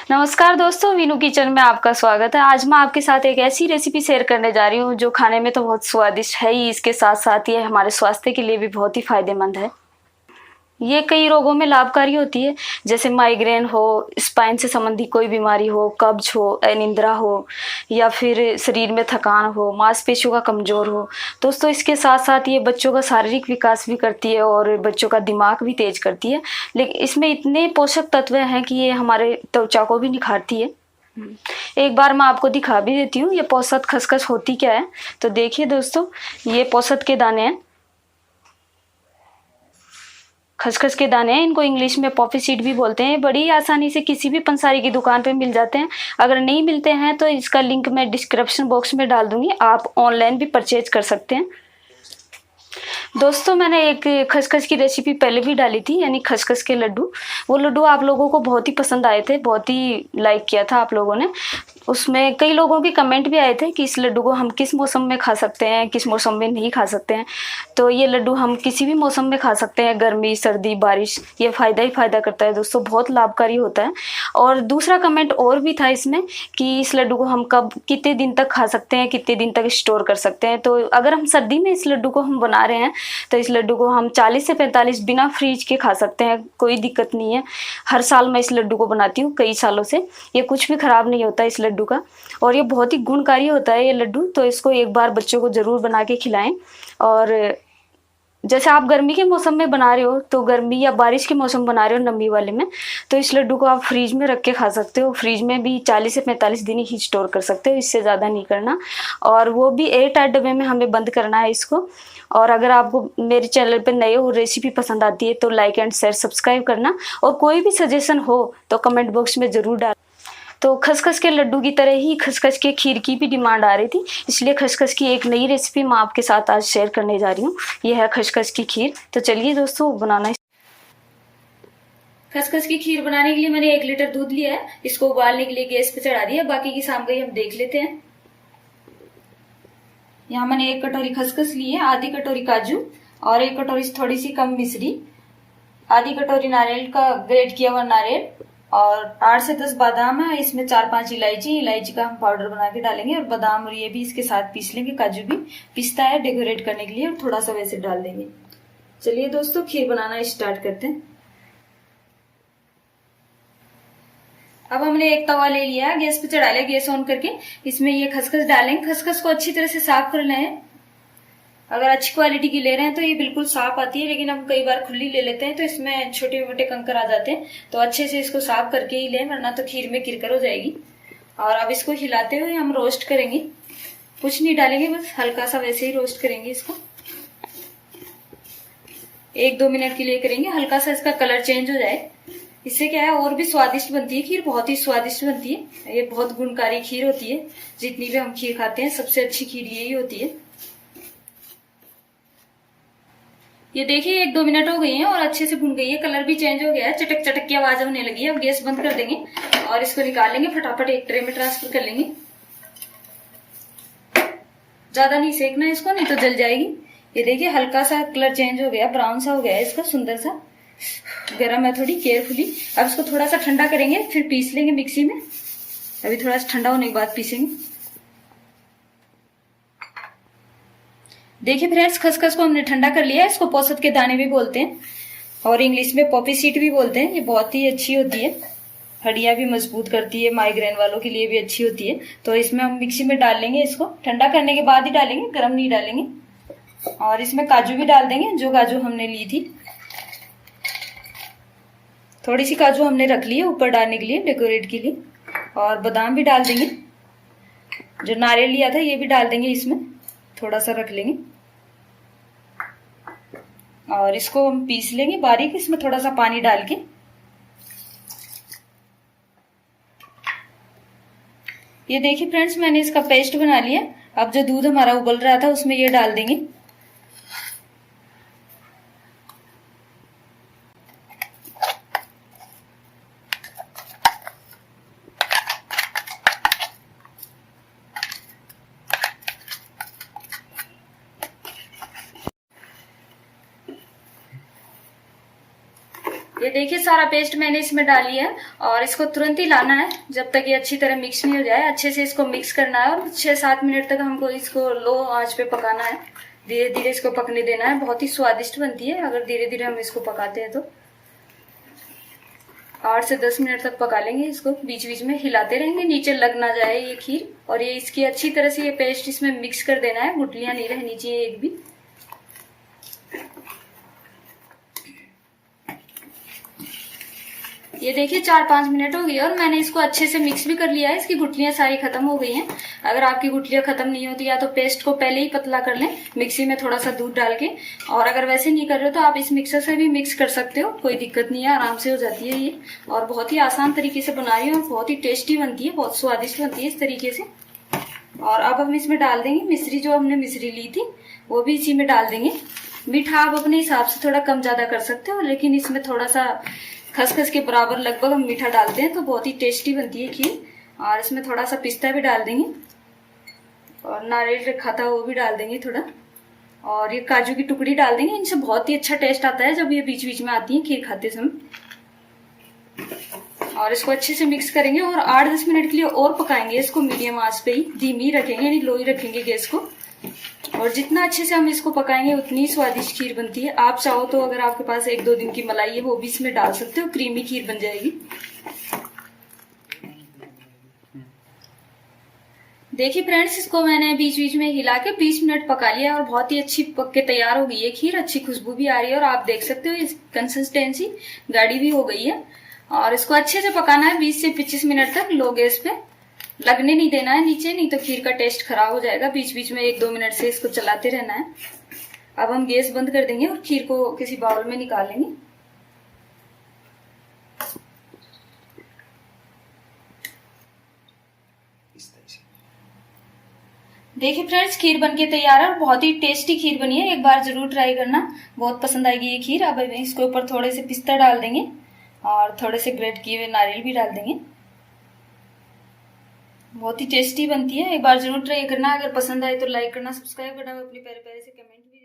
नमस्कार दोस्तों, वीनू किचन में आपका स्वागत है। आज मैं आपके साथ एक ऐसी रेसिपी शेयर करने जा रही हूँ जो खाने में तो बहुत स्वादिष्ट है ही, इसके साथ साथ ये हमारे स्वास्थ्य के लिए भी बहुत ही फायदेमंद है। ये कई रोगों में लाभकारी होती है, जैसे माइग्रेन हो, स्पाइन से संबंधी कोई बीमारी हो, कब्ज हो, अनिद्रा हो, या फिर शरीर में थकान हो, मांसपेशियों का कमजोर हो। दोस्तों इसके साथ साथ ये बच्चों का शारीरिक विकास भी करती है और बच्चों का दिमाग भी तेज करती है। लेकिन इसमें इतने पोषक तत्व हैं कि ये हमारे त्वचा को भी निखारती है। एक बार मैं आपको दिखा भी देती हूँ ये पौसत खसखस होती क्या है। तो देखिए दोस्तों, ये पौसत के दाने हैं, खसखस के दाने हैं। इनको इंग्लिश में पॉपी सीड भी बोलते हैं। बड़ी आसानी से किसी भी पंसारी की दुकान पे मिल जाते हैं। अगर नहीं मिलते हैं तो इसका लिंक मैं डिस्क्रिप्शन बॉक्स में डाल दूंगी, आप ऑनलाइन भी परचेज कर सकते हैं। दोस्तों मैंने एक खसखस की रेसिपी पहले भी डाली थी, यानी खसखस के लड्डू। वो लड्डू आप लोगों को बहुत ही पसंद आए थे, बहुत ही लाइक किया था आप लोगों ने। उसमें कई लोगों के कमेंट भी आए थे कि इस लड्डू को हम किस मौसम में खा सकते हैं, किस मौसम में नहीं खा सकते हैं। तो ये लड्डू हम किसी भी मौसम में खा सकते हैं, गर्मी, सर्दी, बारिश, ये फ़ायदा ही फ़ायदा करता है दोस्तों, बहुत लाभकारी होता है। और दूसरा कमेंट और भी था इसमें कि इस लड्डू को हम कब, कितने दिन तक खा सकते हैं, कितने दिन तक स्टोर कर सकते हैं। तो अगर हम सर्दी में इस लड्डू को हम बना रहे हैं तो इस लड्डू को हम 40 से 45 बिना फ्रीज के खा सकते हैं, कोई दिक्कत नहीं है। हर साल मैं इस लड्डू को बनाती हूँ कई सालों से, ये कुछ भी खराब नहीं होता इस लड्डू का, और ये बहुत ही गुणकारी होता है ये लड्डू। तो इसको एक बार बच्चों को ज़रूर बना के खिलाएं। और जैसे आप गर्मी के मौसम में बना रहे हो, तो गर्मी या बारिश के मौसम बना रहे हो नमी वाले में, तो इस लड्डू को आप फ्रीज में रख के खा सकते हो। फ्रीज में भी 40 से 45 दिन ही स्टोर कर सकते हो, इससे ज़्यादा नहीं करना। और वो भी एयर टाइट डब्बे में हमें बंद करना है इसको। और अगर आपको मेरे चैनल पर नए हो, रेसिपी पसंद आती है तो लाइक एंड शेयर सब्सक्राइब करना, और कोई भी सजेशन हो तो कमेंट बॉक्स में ज़रूर डाल। तो खसखस के लड्डू की तरह ही खसखस के खीर की भी डिमांड आ रही थी, इसलिए खसखस की एक नई रेसिपी मैं आपके साथ आज शेयर करने जा रही हूँ। ये है खसखस की खीर। तो चलिए दोस्तों बनाना। खसखस की खीर बनाने के लिए मैंने 1 लीटर दूध लिया है, इसको उबालने के लिए गैस पे चढ़ा दिया। बाकी की सामग्री हम देख लेते हैं। यहाँ मैंने 1 कटोरी खसखस ली है, आधी कटोरी काजू, और 1 कटोरी से थोड़ी सी कम मिश्री, आधी कटोरी नारियल का ग्रेट किया हुआ नारियल, और 8 से 10 बादाम है। इसमें 4-5 इलायची का हम पाउडर बना के डालेंगे, और बादाम और ये भी इसके साथ पीस लेंगे। काजू भी पिस्ता है डेकोरेट करने के लिए, और थोड़ा सा वैसे डाल देंगे। चलिए दोस्तों खीर बनाना स्टार्ट करते हैं। अब हमने एक तवा ले लिया, गैस पे चढ़ा लिया, गैस ऑन करके इसमें ये खसखस डालेंगे। खसखस को अच्छी तरह से साफ करना है। अगर अच्छी क्वालिटी की ले रहे हैं तो ये बिल्कुल साफ आती है, लेकिन हम कई बार खुली ले लेते हैं तो इसमें छोटे मोटे कंकर आ जाते हैं। तो अच्छे से इसको साफ करके ही लें, वरना तो खीर में किरकर हो जाएगी। और अब इसको हिलाते हुए हम रोस्ट करेंगे, कुछ नहीं डालेंगे, बस हल्का सा वैसे ही रोस्ट करेंगे इसको। 1-2 मिनट के लिए करेंगे, हल्का सा इसका कलर चेंज हो जाए। इससे क्या है, और भी स्वादिष्ट बनती है खीर, बहुत ही स्वादिष्ट बनती है। ये बहुत गुणकारी खीर होती है, जितनी भी हम खीर खाते हैं सबसे अच्छी खीर यही होती है। ये देखिए 1-2 मिनट हो गई हैं और अच्छे से भुन गई है, कलर भी चेंज हो गया है, चटक चटक की आवाज होने लगी है। अब गैस बंद कर देंगे और इसको निकाल लेंगे, फटाफट एक ट्रे में ट्रांसफर कर लेंगे। ज्यादा नहीं सेकना है इसको, नहीं तो जल जाएगी। ये देखिए हल्का सा कलर चेंज हो गया, ब्राउन सा हो गया है इसका, सुंदर सा। गर्म है थोड़ी, केयरफुली। अब इसको थोड़ा सा ठंडा करेंगे, फिर पीस लेंगे मिक्सी में। अभी थोड़ा सा ठंडा होने के बाद पीसेंगे। देखिए फ्रेंड्स, खसखस को हमने ठंडा कर लिया है। इसको पौसत के दाने भी बोलते हैं, और इंग्लिश में पॉपी सीड भी बोलते हैं। ये बहुत ही अच्छी होती है, हड्डियां भी मजबूत करती है, माइग्रेन वालों के लिए भी अच्छी होती है। तो इसमें हम मिक्सी में डाल लेंगे, इसको ठंडा करने के बाद ही डालेंगे, गर्म नहीं डालेंगे। और इसमें काजू भी डाल देंगे, जो काजू हमने ली थी। थोड़ी सी काजू हमने रख ली है ऊपर डालने के लिए, डेकोरेट के लिए। और बादाम भी डाल देंगे, जो नारियल लिया था ये भी डाल देंगे इसमें, थोड़ा सा रख लेंगे। और इसको हम पीस लेंगे बारीक, इसमें थोड़ा सा पानी डाल के। ये देखिए फ्रेंड्स, मैंने इसका पेस्ट बना लिया। अब जो दूध हमारा उबल रहा था उसमें ये डाल देंगे। ये देखिए सारा पेस्ट मैंने इसमें डाली है और इसको तुरंत ही लाना है जब तक ये अच्छी तरह मिक्स नहीं हो जाए। अच्छे से इसको मिक्स करना है और 6-7 मिनट तक हमको इसको लो आंच पे पकाना है। धीरे धीरे इसको पकने देना है। बहुत ही स्वादिष्ट बनती है अगर धीरे धीरे हम इसको पकाते हैं तो। 8 से 10 मिनट तक पका लेंगे इसको, बीच बीच में हिलाते रहेंगे, नीचे लग ना जाए ये खीर। और ये इसकी अच्छी तरह से ये पेस्ट इसमें मिक्स कर देना है, गुठलियां नहीं रहनी चाहिए एक भी। ये देखिए 4-5 मिनट हो गई और मैंने इसको अच्छे से मिक्स भी कर लिया है। इसकी गुठलियां सारी खत्म हो गई हैं। अगर आपकी गुठलियां खत्म नहीं होती या तो पेस्ट को पहले ही पतला कर लें मिक्सी में थोड़ा सा दूध डाल के, और अगर वैसे नहीं कर रहे हो तो आप इस मिक्सर से भी मिक्स कर सकते हो, कोई दिक्कत नहीं है, आराम से हो जाती है ये। और बहुत ही आसान तरीके से बना रही हूँ, बहुत ही टेस्टी बनती है, बहुत स्वादिष्ट बनती है इस तरीके से। और अब हम इसमें डाल देंगे मिश्री, जो हमने मिश्री ली थी वो भी इसी में डाल देंगे। मीठा आप अपने हिसाब से थोड़ा कम ज्यादा कर सकते हो, लेकिन इसमें थोड़ा सा खसखस के बराबर लगभग हम मीठा डालते हैं तो बहुत ही टेस्टी बनती है खीर। और इसमें थोड़ा सा पिस्ता भी डाल देंगे और नारियल रखा था वो भी डाल देंगे थोड़ा, और ये काजू की टुकड़ी डाल देंगे। इनसे बहुत ही अच्छा टेस्ट आता है जब ये बीच बीच में आती है खीर खाते समय। और इसको अच्छे से मिक्स करेंगे और 8-10 मिनट के लिए और पकाएंगे इसको मीडियम आंच पे ही, धीमी रखेंगे यानी लो ही रखेंगे गैस को। और जितना अच्छे से हम इसको पकाएंगे उतनी स्वादिष्ट खीर बनती है। आप चाहो तो अगर आपके पास 1-2 दिन की मलाई है वो भी इसमें डाल सकते हो, क्रीमी खीर बन जाएगी। देखिए फ्रेंड्स, इसको मैंने बीच बीच में हिला के 20 मिनट पका लिया और बहुत ही अच्छी पक के तैयार हो गई है खीर। अच्छी खुशबू भी आ रही है और आप देख सकते हो इस कंसिस्टेंसी गाढ़ी भी हो गई है। और इसको अच्छे से पकाना है 20 से 25 मिनट तक लो गैस पे, लगने नहीं देना है नीचे, नहीं तो खीर का टेस्ट खराब हो जाएगा। बीच बीच में 1-2 मिनट से इसको चलाते रहना है। अब हम गैस बंद कर देंगे और खीर को किसी बाउल में निकाल लेंगे। देखिए फ्रेंड्स, खीर बनके तैयार है और बहुत ही टेस्टी खीर बनी है। एक बार जरूर ट्राई करना, बहुत पसंद आएगी ये खीर। अब इसके ऊपर थोड़े से पिस्ता डाल देंगे और थोड़े से ग्रेट किए हुए नारियल भी डाल देंगे। बहुत ही टेस्टी बनती है, एक बार जरूर ट्राई करना। अगर पसंद आए तो लाइक करना, सब्सक्राइब करना, अपने प्यारे प्यारे से कमेंट भी